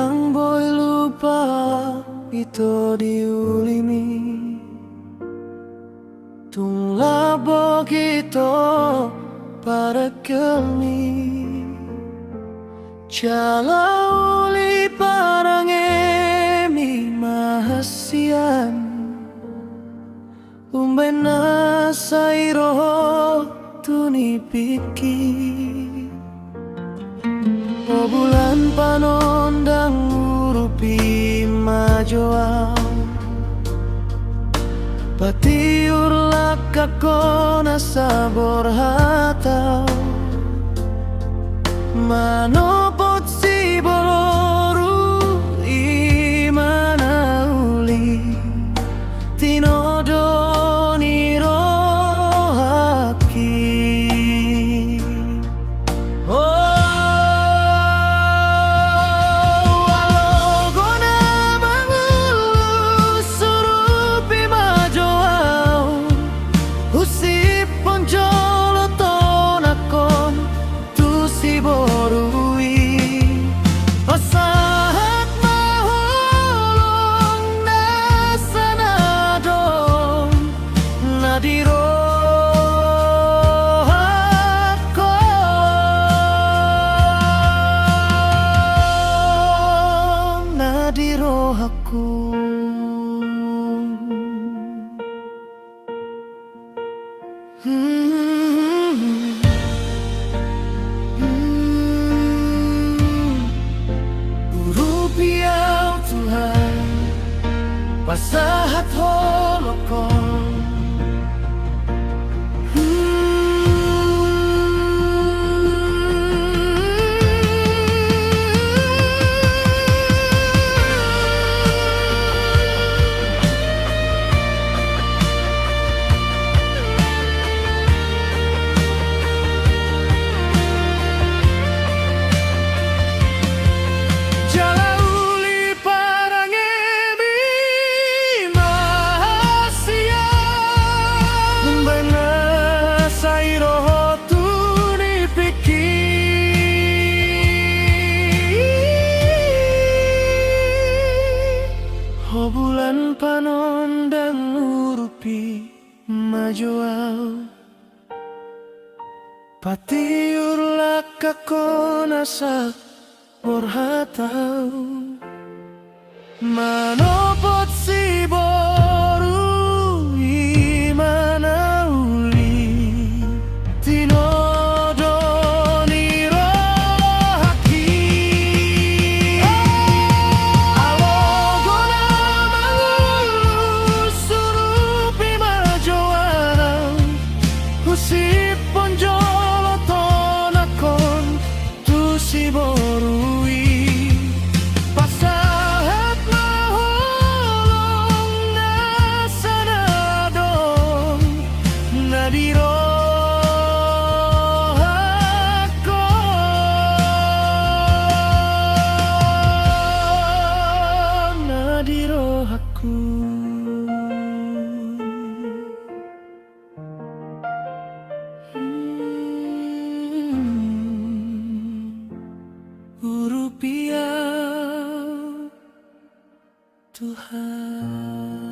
Ang boy lupa ito diulimi Tung labog ito para kami Cala uli parang emi mahasian Umbay na sa iroho tunipiki O bulan panondang urupi majoaw Patiurlak ako na sabor hataw Manopot si boloru imanauli Tinodo ni rohaki Di rohaku Rupiah Tuhan Pasahat holokon Bulan panondang urupi majoaw Patiurlak ako nasa borhatau Manopot si boru imanauli Tinodo ni rohaki Alogona mangulu surupi majoaw Usipon joloton akon tu si borui Pasahat maholong na sanadong nadiro ako nadiro aku Rupiah Tuhan